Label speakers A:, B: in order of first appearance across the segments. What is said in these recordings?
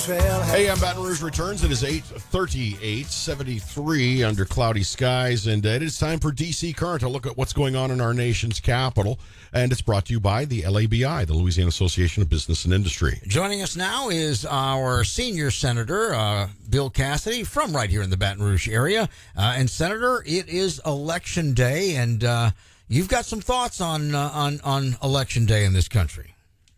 A: AM Baton Rouge returns. It is 8:38, 73 under cloudy skies, and it is time for DC Current, to look at what's going on in our nation's capital. And it's brought to you by the LABI, the Louisiana Association of Business and Industry.
B: Joining us now is our senior senator, Bill Cassidy, from right here in the Baton Rouge area. And Senator, it is Election Day, and you've got some thoughts on Election Day in this country.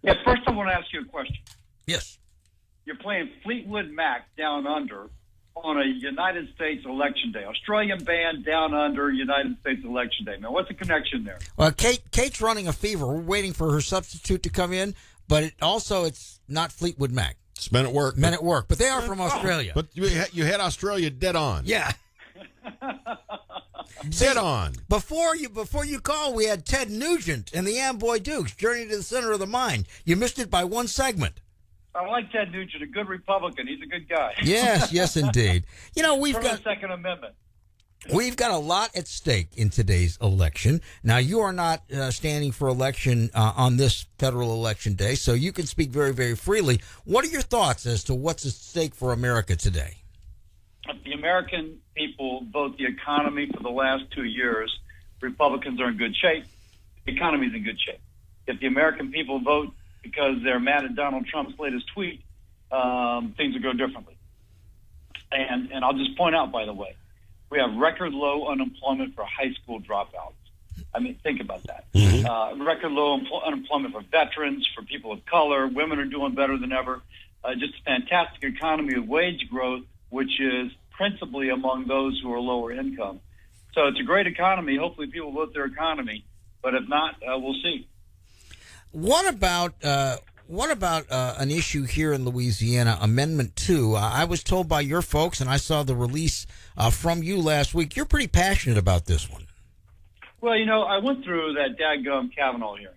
C: Yeah, first I want to ask you a question.
B: Yes.
C: You're playing Fleetwood Mac Down Under on a United States Election Day. Australian band Down Under, United States Election Day. Now, what's the connection there?
B: Well, Kate's running a fever. We're waiting for her substitute to come in, but it's not Fleetwood Mac.
A: It's Men at Work.
B: Men at Work, but they are from Australia.
A: But you had Australia dead on.
B: Yeah.
A: Dead on.
B: Before you call, we had Ted Nugent and the Amboy Dukes, Journey to the Center of the Mind. You missed it by one segment.
C: I like Ted Nugent, a good Republican. He's a good guy.
B: Yes, indeed. You know, we've
C: From
B: got
C: the Second Amendment.
B: We've got a lot at stake in today's election. Now, you are not standing for election on this federal election day, so you can speak very, very freely. What are your thoughts as to what's at stake for America today?
C: If the American people vote the economy for the last 2 years, Republicans are in good shape. The economy's in good shape. If the American people vote because they're mad at Donald Trump's latest tweet, things will go differently. And I'll just point out, by the way, we have record low unemployment for high school dropouts. I mean, think about that.
A: Mm-hmm.
C: Record low unemployment for veterans, for people of color. Women are doing better than ever. Just a fantastic economy of wage growth, which is principally among those who are lower income. So it's a great economy. Hopefully people vote their economy. But if not, we'll see.
B: What about an issue here in Louisiana, Amendment 2? I was told by your folks, and I saw the release from you last week, you're pretty passionate about this one.
C: Well, you know, I went through that dadgum Kavanaugh hearing,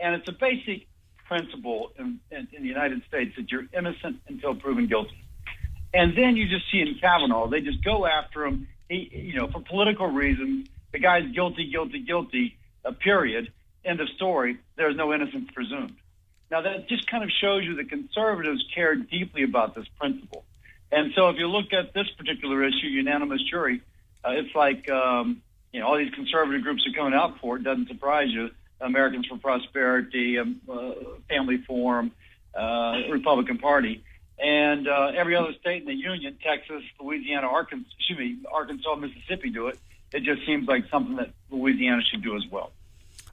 C: and it's a basic principle in the United States that you're innocent until proven guilty. And then you just see in Kavanaugh, they just go after him, for political reasons. The guy's guilty, period. End of story. There's no innocence presumed. Now, that just kind of shows you the conservatives care deeply about this principle. And so if you look at this particular issue, unanimous jury, it's like, all these conservative groups are coming out for it. Doesn't surprise you. Americans for Prosperity, Family Forum, Republican Party. And every other state in the union, Texas, Louisiana, Arkansas, Mississippi do it. It just seems like something that Louisiana should do as well.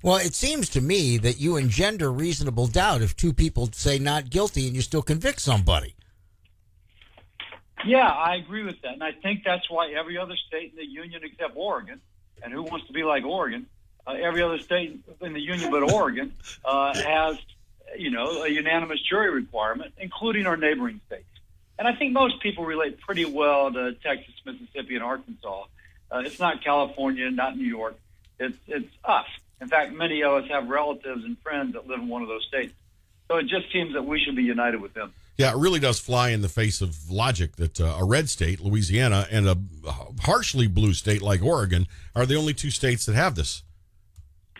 B: Well, it seems to me that you engender reasonable doubt if two people say not guilty and you still convict somebody.
C: Yeah, I agree with that. And I think that's why every other state in the union except Oregon, and who wants to be like Oregon, every other state in the union but Oregon has, a unanimous jury requirement, including our neighboring states. And I think most people relate pretty well to Texas, Mississippi, and Arkansas. It's not California, not New York. It's us. In fact, many of us have relatives and friends that live in one of those states. So it just seems that we should be united with them.
A: Yeah, it really does fly in the face of logic that a red state, Louisiana, and a harshly blue state like Oregon are the only two states that have this.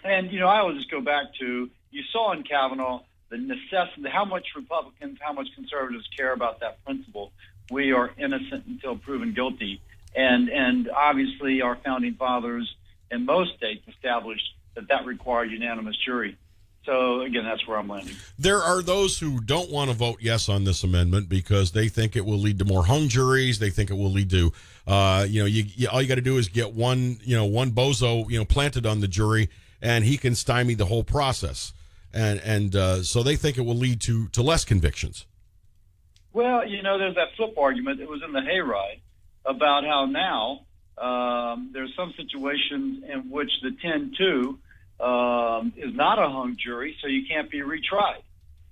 C: And, I will just go back to, you saw in Kavanaugh the necessity, how much Republicans, how much conservatives care about that principle. We are innocent until proven guilty. And obviously our founding fathers in most states established that required unanimous jury. So, again, that's where I'm landing.
A: There are those who don't want to vote yes on this amendment because they think it will lead to more hung juries. They think it will lead to, all you got to do is get one bozo, planted on the jury, and he can stymie the whole process. And so they think it will lead to less convictions.
C: Well, there's that flip argument that was in the hayride about how now there's some situations in which the 10-2 is not a hung jury, so you can't be retried.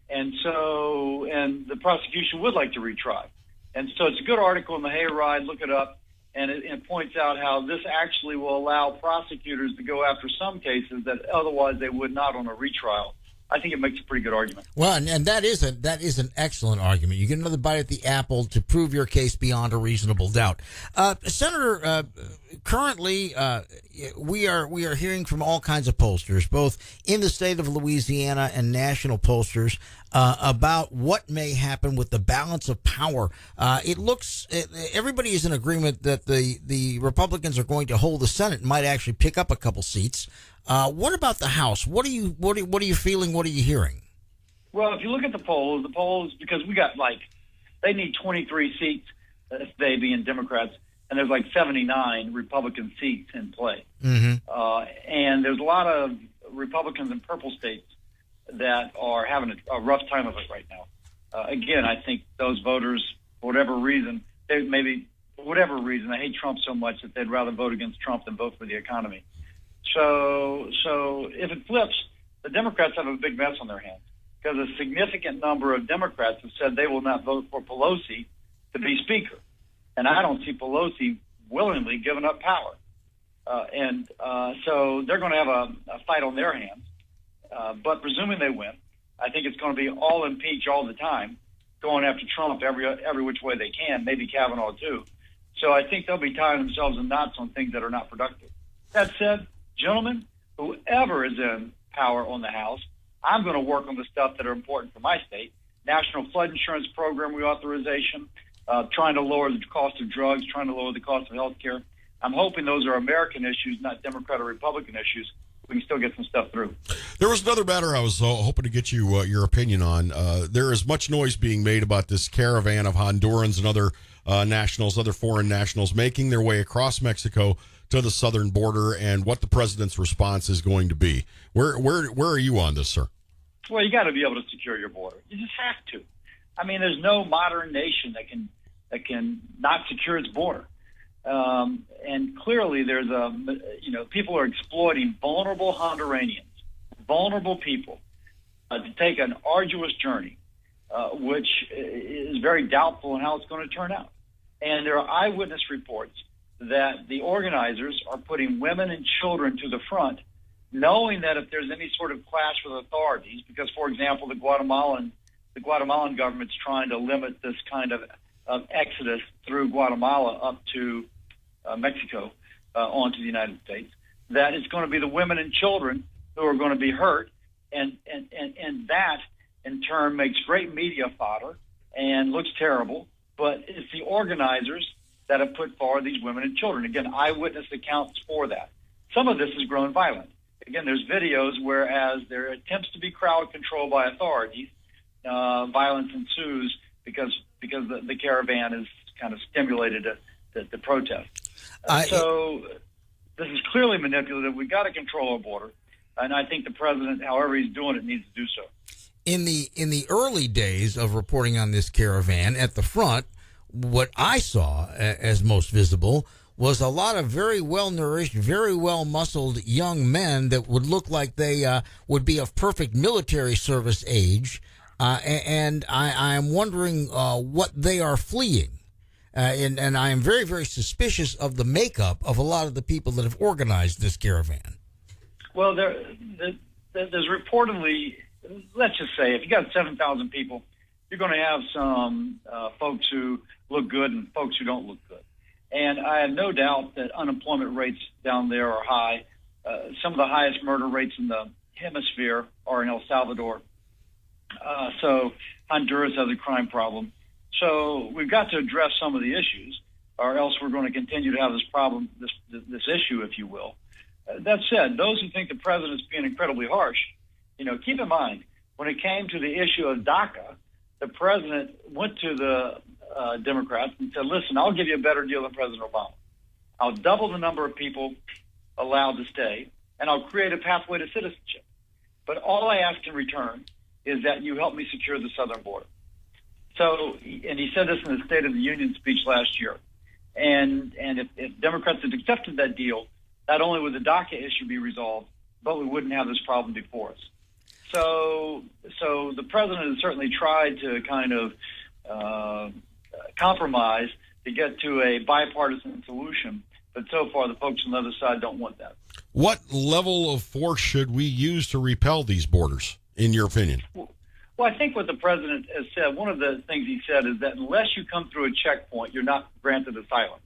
C: And the prosecution would like to retry. And so it's a good article in the hayride. Look it up. And it points out how this actually will allow prosecutors to go after some cases that otherwise they would not on a retrial. I think it makes a pretty good argument.
B: Well, and that is an excellent argument. You get another bite at the apple to prove your case beyond a reasonable doubt. Senator, currently we are hearing from all kinds of pollsters, both in the state of Louisiana and national pollsters, about what may happen with the balance of power. It looks everybody is in agreement that the Republicans are going to hold the Senate and might actually pick up a couple seats. What about the House? What are you feeling? What are you hearing?
C: Well, if you look at the polls, because we got they need 23 seats, they being Democrats, and there's 79 Republican seats in play.
B: Mm-hmm.
C: And there's a lot of Republicans in purple states that are having a rough time of it right now. Again, I think those voters, for whatever reason, they hate Trump so much that they'd rather vote against Trump than vote for the economy. So if it flips, the Democrats have a big mess on their hands because a significant number of Democrats have said they will not vote for Pelosi to be Speaker. And I don't see Pelosi willingly giving up power. So they're going to have a fight on their hands. But presuming they win, I think it's going to be all impeach all the time, going after Trump every which way they can, maybe Kavanaugh too. So I think they'll be tying themselves in knots on things that are not productive. That said, gentlemen, whoever is in power on the House, I'm going to work on the stuff that are important for my state. National Flood Insurance Program reauthorization, trying to lower the cost of drugs, trying to lower the cost of health care. I'm hoping those are American issues, not Democrat or Republican issues. We can still get some stuff through.
A: There was another matter I was hoping to get you your opinion on. There is much noise being made about this caravan of Hondurans and other other foreign nationals making their way across Mexico to the southern border, and what the president's response is going to be. Where are you on this, sir?
C: Well, you got to be able to secure your border. You just have to. I mean, there's no modern nation that can not secure its border. And clearly, there's people are exploiting vulnerable Honduranians, vulnerable people, to take an arduous journey, which is very doubtful in how it's going to turn out. And there are eyewitness reports that the organizers are putting women and children to the front, knowing that if there's any sort of clash with authorities, because, for example, the Guatemalan government's trying to limit this kind of exodus through Guatemala up to Mexico onto the United States, that it's going to be the women and children who are going to be hurt, and that in turn makes great media fodder and looks terrible. But it's the organizers that have put forward these women and children. Again, eyewitness accounts for that. Some of this has grown violent. Again, there's videos whereas there are attempts to be crowd controlled by authorities, violence ensues because the caravan is kind of stimulated the protest. So this is clearly manipulative. We've got to control our border, and I think the president, however he's doing it, needs to do so.
B: In the early days of reporting on this caravan at the front, what I saw as most visible was a lot of very well-nourished, very well-muscled young men that would look like they would be of perfect military service age, and I am wondering what they are fleeing. And I am very, very suspicious of the makeup of a lot of the people that have organized this caravan.
C: Well, there's reportedly, let's just say, if you got 7,000 people, you're going to have some folks who look good and folks who don't look good. And I have no doubt that unemployment rates down there are high. Some of the highest murder rates in the hemisphere are in El Salvador. So Honduras has a crime problem. So we've got to address some of the issues, or else we're going to continue to have this problem, this issue, if you will. That said, those who think the president's being incredibly harsh, keep in mind, when it came to the issue of DACA, the president went to the Democrats and said, listen, I'll give you a better deal than President Obama. I'll double the number of people allowed to stay, and I'll create a pathway to citizenship. But all I ask in return is that you help me secure the southern border. So, and he said this in the State of the Union speech last year. And if Democrats had accepted that deal, not only would the DACA issue be resolved, but we wouldn't have this problem before us. So the president has certainly tried to kind of compromise to get to a bipartisan solution, but so far the folks on the other side don't want that.
A: What level of force should we use to repel these borders? in your opinion?
C: Well, I think what the president has said, one of the things he said is that unless you come through a checkpoint, you're not granted asylum.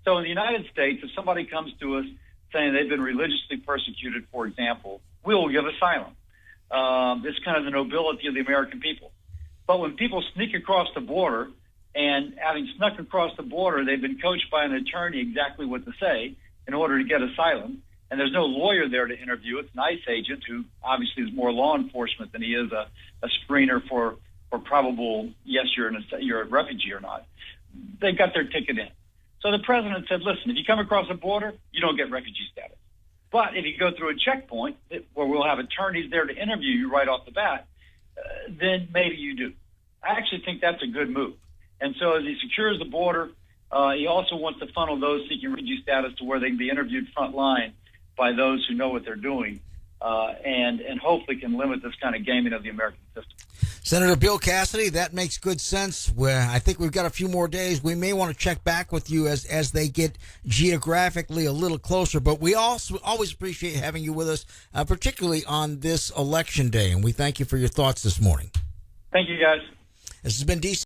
C: So in the United States, if somebody comes to us saying they've been religiously persecuted, for example, we will give asylum. It's kind of the nobility of the American people. But when people sneak across the border, and having snuck across the border, they've been coached by an attorney exactly what to say in order to get asylum, and there's no lawyer there to interview. It's an ICE agent who obviously is more law enforcement than he is a screener for probable, yes, you're a refugee or not. They got their ticket in. So the president said, listen, if you come across the border, you don't get refugee status. But if you go through a checkpoint where we'll have attorneys there to interview you right off the bat, then maybe you do. I actually think that's a good move. And so as he secures the border, he also wants to funnel those seeking refugee status to where they can be interviewed front line by those who know what they're doing, and hopefully can limit this kind of gaming of the American system.
B: Senator Bill Cassidy, that makes good sense. I think we've got a few more days. We may want to check back with you as they get geographically a little closer, but we also always appreciate having you with us, particularly on this election day, and we thank you for your thoughts this morning.
C: Thank you, guys.
B: This has been DC.